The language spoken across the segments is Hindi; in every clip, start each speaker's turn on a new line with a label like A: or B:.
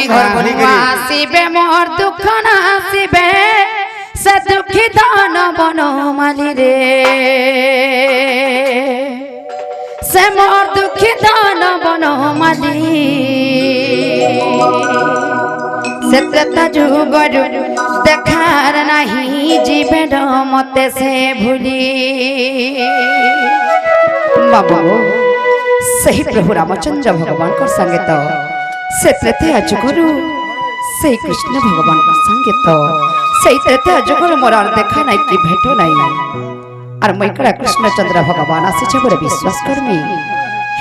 A: माई घर बोली
B: आसीबे मोर दुख ना आसीबे से दुखी दान बनो माली रे से मोर दुखी दान बनो माली से त्रता जुगरु देखार नहीं जीवन मते से भूली बाबू सही प्रभु रामचंद्र भगवान को संगीत से त्रेता जुगरु से कृष्ण भगवान को संगीत से त्रेता जुगरु मोर देखा नहीं कि भेटो नहीं और मैकड़ा कृष्णचंद्र भगवान आसी बोले विश्वास करमी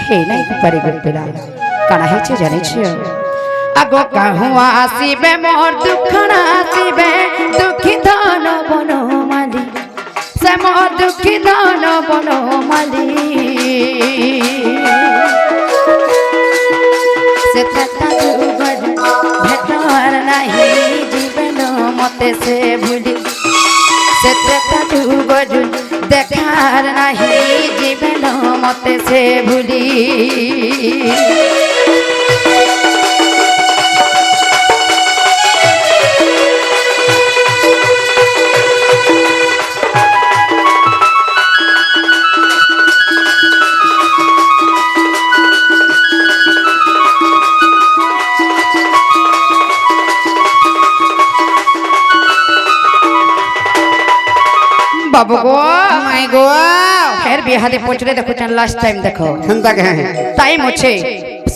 B: हे नहीं पारे गुरपेला काना हे जाने छियो आगो कहूँ आसीबे मोर दुख ना आसीबे दुखी दान बनो माली से मोर दुखी दान बनो माली से त्रता जुगर भेटवार नहीं जीवन मते से भूली से त्रता जुगर देखार नहीं जीवन मते से भूली बाबू गो
A: माई गो
B: फिर बिहादे पहुंचले देखो चन लास्ट टाइम देखो
A: हंता के
B: टाइम होछे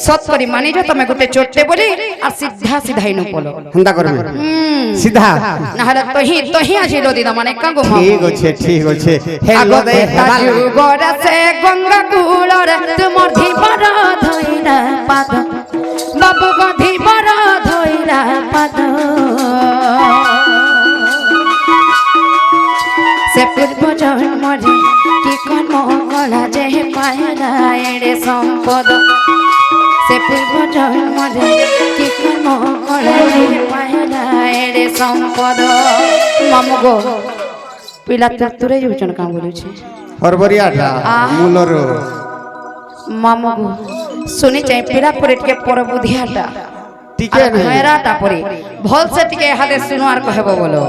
B: सत करी मानी जो तमे गुटे चोटते बोली और सीधा सीधा ही न बोलो
A: हंता करबे सीधा
B: ना हला तो ही आसी लो दीदा माने का गो
A: ठीक होछे
B: हेलो दे ताजु गोरा से गंगा कूलर तुमर धीपर धइना पाद बाबू गो धीपर धइना पाद से पूर्व जन्म रे कि कर्म कला जे पायला एड़े संपद से पूर्व जन्म रे कि कर्म कला जे पायला एड़े संपद मामु गो पिला तुरे योजन का बोलु छे
A: हरबरियाटा मूलर
B: मामु गो सुनी चाहि पिला परेट के पर बुधियाटा
A: टिके नहीं
B: मेराटा परे भल से टिके हादे सुनवार कहबो बोलो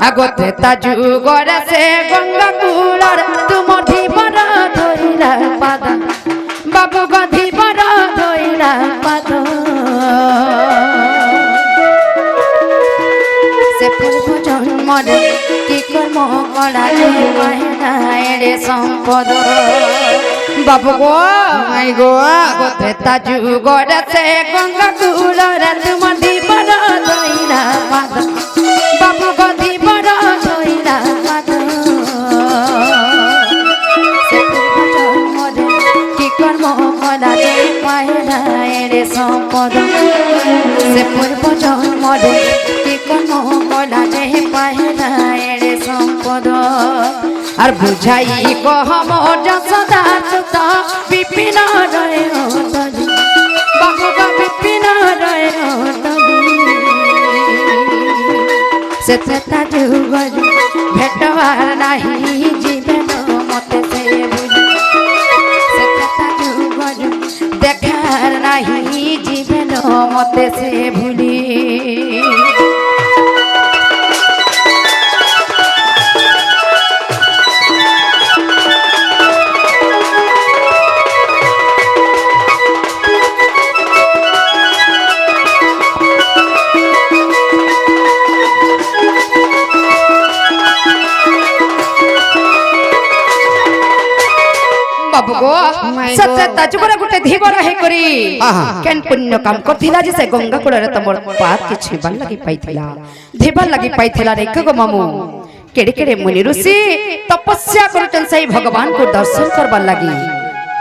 B: आगोते ताजु गोरा से गंगा कूलर तुमर धीपर धइला पाद बाबू गो धीपर धइला पाद से पूर्व जन्म रे कि कर्म कला जे पायना एड़े संपद बाबू गो
A: माई गो
B: आगोते ताजु गोरा से गंगा कूलर तुमर धीपर धइला पाद बाबू गो धीपर धइला पाद से पूर्व जन्म रे कि कर्म कला जे पायना एड़े संपद से पूर्व जन्म रे कि कर्म कला जे पायना एड़े संपद और बुझाई कह मोर जसदा सुत विपिन रहे तजु बाबू गो विपिन रहे तजु से त्रता जुगर भेटवार नहीं जीवन मते से भूली से त्रता जुगर देखार नहीं जीवन मते से भूली बाबू गो सत्य ताजुगरा गुटे धीबर हे करी केन पुण्य काम करथिला जे से गंगा कुड़रे तमर पाप के छिबान लगी पाइथिला धीबर लगी पाइथिला रे गो मामू केड़े केड़े मुनि ऋषि तपस्या करतन सही भगवान को दर्शन करबा लगी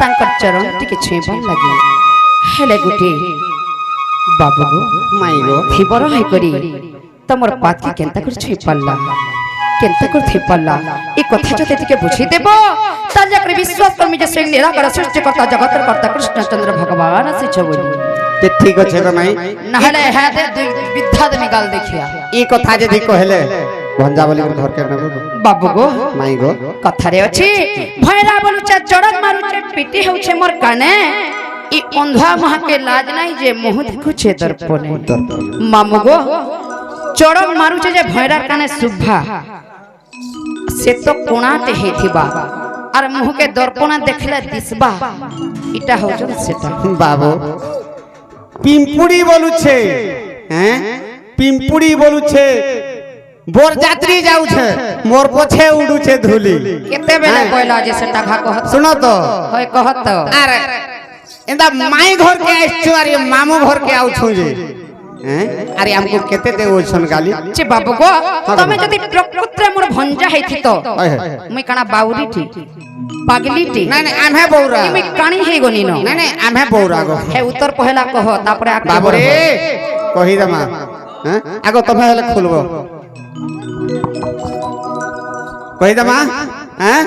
B: तांकर चरण टिके छिबान लगी हेले गुटे बाबू गो
A: माई गो
B: धीबर हे करी तमर पाप के केनता कर छिपाला केनता कर छिपाला ए कथा जते टिके बुझी देबो ताजकर विश्वास पर मुझे स्वयं निराकार सृष्टिकर्ता जगतर कर्ता कृष्णचंद्र भगवान आसी छबोली
A: ते ठीक अछि गो माई
B: नहले है दे विद्या दे निकाल देखिया
A: ई कथा जे दी कहले भंजा बोली घर के न
B: बाबू गो
A: माई गो
B: कथा रे अछि भैरा बोलुचा चड़क मारुचे पिटी होउछे मोर काने ই অন্ধা মাকে লাজ নাই যে মোহ দেখুছে দর্পণে মামু গো চড়ক মারুছে যে ভয়রার কানে শুভা সে তো কোণাতে হেথিবা আর মুহকে দর্পণা দেখলে দিসবা এটা হচ্ছে সেটা
A: বাবু পিম্পুড়ি বলুছে হ্যাঁ পিম্পুড়ি বলুছে বরযাত্রী যাউছে মোর পছে উড়ুছে ধুলি
B: কেতে বেলা কইলা যে সেটা ঘা কহত
A: শুনো তো
B: হয় কহত
A: আর এন্দা মাই ঘর কে আসছো আর এ মামু ঘর কে আউছো যে হ্যাঁ আরে আমকো কেতে দে ওছন গালি
B: যে বাবু গো তুমি যদি প্রকৃতিরে মোর ভঞ্জা হেইতি তো মুই কানা বাউরিটি পাগলিটি
A: না না আমহে বৌরা
B: তুমি কানি হেই গনি ন
A: না না আমহে বৌরা গো
B: হে উত্তর পহেলা কহ তারপরে আগে
A: বাবু রে কহি দমা হ্যাঁ আগো তুমি হলে খুলবো কহি দমা হ্যাঁ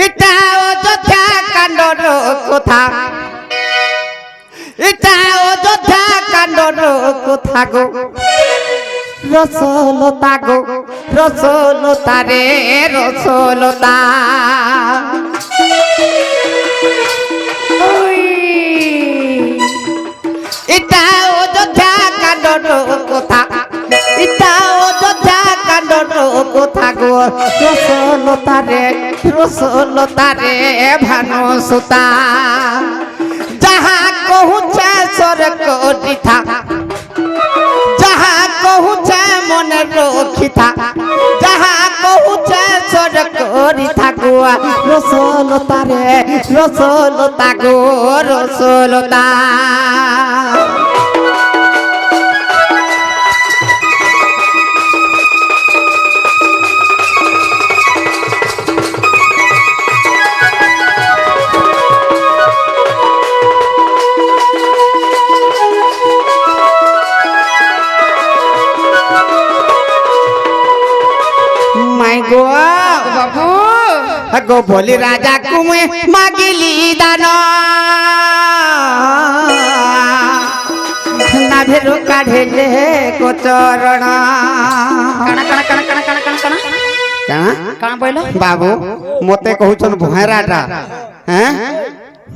A: এটা অযোধ্যা কাণ্ডর কথা এটা অযোধ্যা কাণ্ডর কথা গো রসলতা গো রসলতা রে রসলতা এটা অযোধ্যা কাণ্ডর কথা এটা অযোধ্যা কাণ্ডর কথা গো রসলতা রে ভানু সুতা যাহা কহুছে স্বর্গ দিথা যাহা কহুছে মনে রখিথা যাহা কহুছে স্বর্গ দিথা গো রসলতা গো রসলতা গো বলি রাজা কুমে মাগিলি দান নাভেরু কাঢ়েলে কোচরণ
B: কানা কানা কানা কানা কানা কানা কানা
A: কানা
B: কানা বইলো
A: বাবু মতে কহুছন ভয়রাটা হ্যাঁ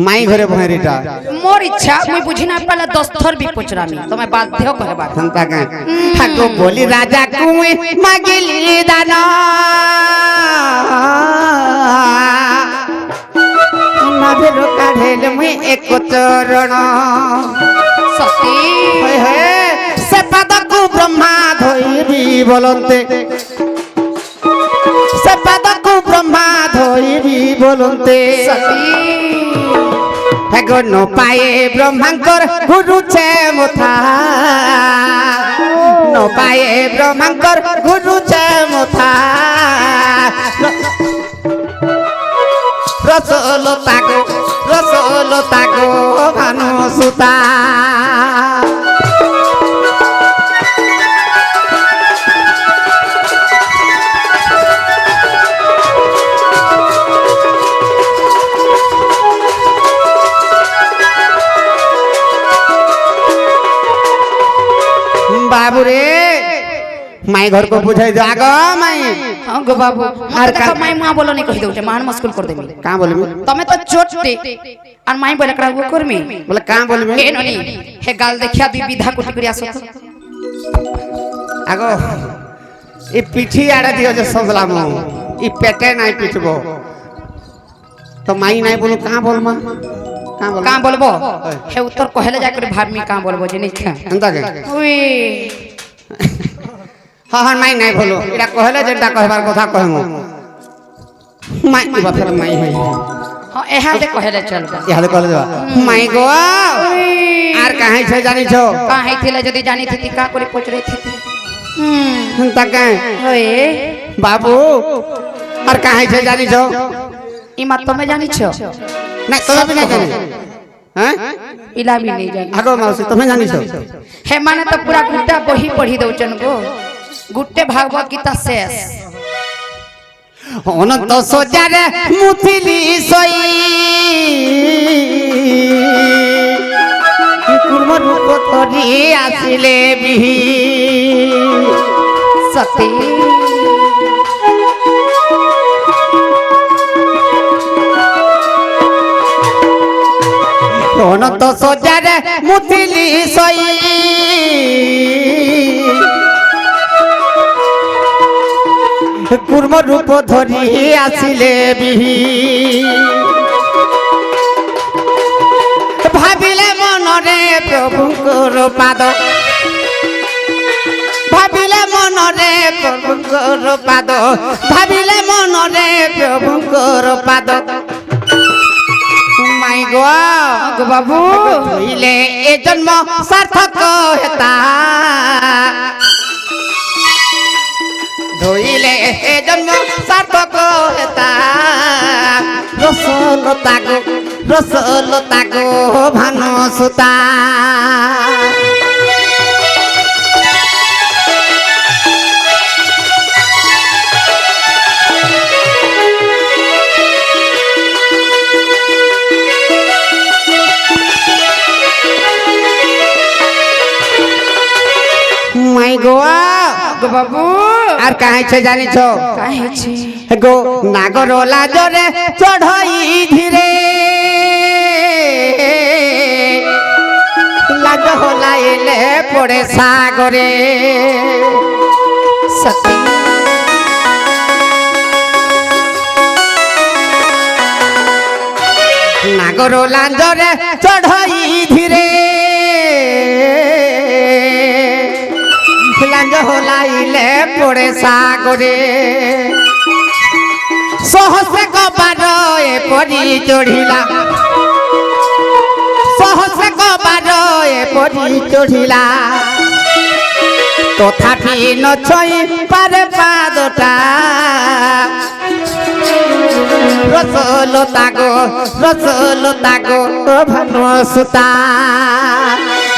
A: মাই ঘরে ভয়রিটা
B: মোর ইচ্ছা মুই বুঝি না পালে 10 থর বি পচরামি তুমি বাধ্য করবা
A: সন্তা কা গো বলি রাজা কুমে মাগিলি দান নাভেরু কাঢ়েলে মুই এক চরণ
B: সতী
A: সে পাদকু ব্রহ্মা ধইবি বলন্তে সে পাদকু ব্রহ্মা ধইবি বলন্তে
B: সতী
A: হেগো ন পায়ে ব্রহ্মাঙ্কর ঘুরুছে মথা ন পায়ে ব্রহ্মাঙ্কর ঘুরুছে মথা রসলতা গো ভানু সুতা बाबू रे माई घर को बुझाई दे आगो माई
B: हां गो बाबू আর কা মাই মা বলো নি কই দেউছে মান মুশকিল कर देबी
A: का बोलबी
B: तमे तो छोटे আর মাই বলে করা করমি
A: बोले का बोलबी
B: के ननी हे गाल देखिया बी विधा कोटी करी आसो तो
A: आगो ई पिठी आड़े दियो जे सजला मो ई पेटे नाइ पिटबो तो माई नाइ बोलू का बोलमा
B: का बोलबो हे उत्तर कहले जा कर भाभी का बोलबो जे नहीं खा
A: अंता के
B: ओए
A: हां हां माई नाइ बोलो एटा कहले जेटा कहबार कथा कहमु माई बा फेर माई होई
B: हां एहा दे कहले चलबो
A: याद कहले जा माई गो आर काहे छे जानि छो
B: का हेथिले जदी जानि थी का करी पचरे थी
A: अंता के
B: ओए
A: बाबू आर काहे छे जानि छो
B: ई मत में जानि छो
A: ना तो भी नहीं जानी हैं
B: इला भी नहीं जानी
A: आगो मौसी तुम्हें जानी छो
B: हे माने तो पूरा गुड्डा बही पढ़ी दउचन गो गुट्टे भागवत गीता शेष
A: অনন্ত সজারে মুথিলি সই কুর্ম রূপ ধরি আসিলে বিহি
B: সতী
A: অনন্ত সজারে মুথিলি সই কুর্ম রূপ ধরি আসিলে বিহি ভাবিলে মনরে প্রভুঙ্কর পাদ ভাবিলে মনরে প্রভুঙ্কর পাদ ভাবিলে মনরে প্রভুঙ্কর পাদ মাই গো
B: বাবু
A: ধইলে এ জন্ম সার্থক হেতা ধইলে এ জন্ম সার্থক হেতা রসলতা গো ভানু সুতা মাই গো
B: বাবু
A: আর কাহিছে জানিছ
B: কাহিছে
A: গো নাগর লাজরে চড়াই ধীরে লাজ হলাইলে পড়ে সাগরে
B: সত্যি
A: নাগর লাজরে চড়াই ধীরে লাজ হলাইলে পড়ে সাগরে সহস্রে কবার এপরি চড়িলা সহস্রে কবার এপরি চড়িলা তথাপি নছই পারে পাদটা রসলতা গো ভানু সুতা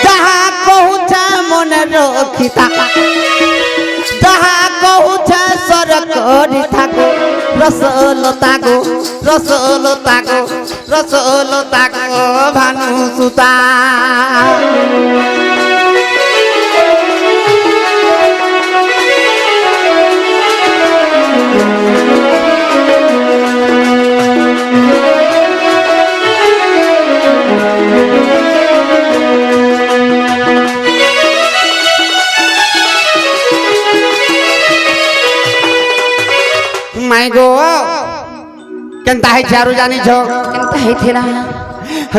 A: যাহা কহুছা মনে রখিতা যাহা কহুছা সর করি থাকো রসলতা গো ভানু সুতা মাই গো কেনতা হই চারু জানিছ
B: কেনতা ହେଇଥିଲା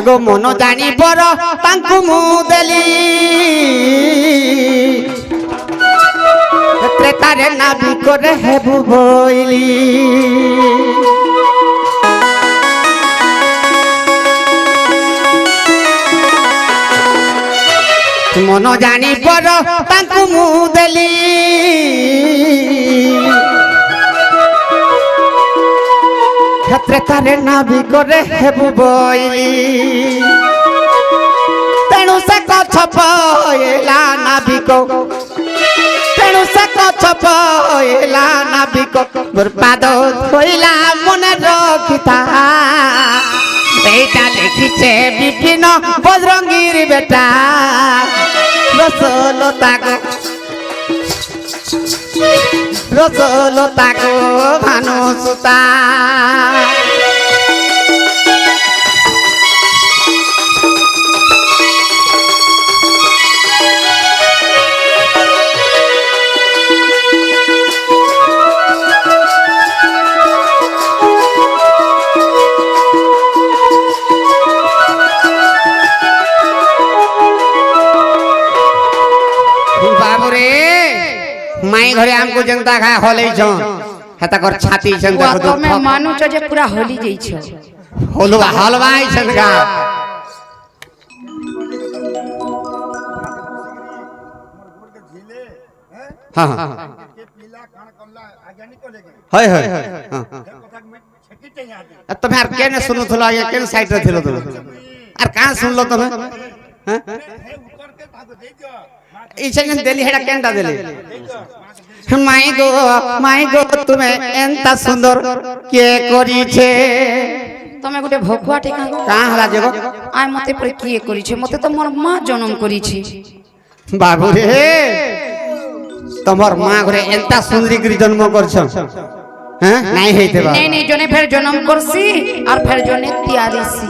A: গো মন জানি বড় তাঙ্কু মু দেলি ত্রেতারে নাবি করে হেবু বইলি মন জানি বড় তাঙ্কু মু দেলি ত্রেতারে নাবি করে হেবু বইলি তেণু সে কছ পয়লা নাবিক তেণু সে কছ পয়লা নাবিক মোর পাদ ধইলা মনে রখিতা এইটা লিখিছে বিপিন বজরঙ্গীর বেটা রসলতা গো ভানু সুতা बाबूरे माई घरे हमको जनता खा होले छ हेता कर छाती जनता को
B: ତମେ ମାନୁଛ ଯେ ପୁରା ହୋଲି ଯାଇଛ
A: होलवा हलवाई छनका हां हां हाय हाय हां तमे आर केने सुनुथलो या केने साइड रे थिलो तमे आर का सुनलो तमे हैं इछन देली हेडा केनटा देली माई गो तुमे एंता सुंदर के करिछे
B: तमे गुटे भकुआ टिका
A: का हला जगो
B: आय मते पर किए करिछे मते तो मोर मां जन्म करिछे
A: बाबू रे तमर मां घरे एंता सुंदरी करी जन्म करछ हैं नहीं हेते बा
B: नहीं नहीं जने फेर जन्म करसी और फेर जने तियारीसी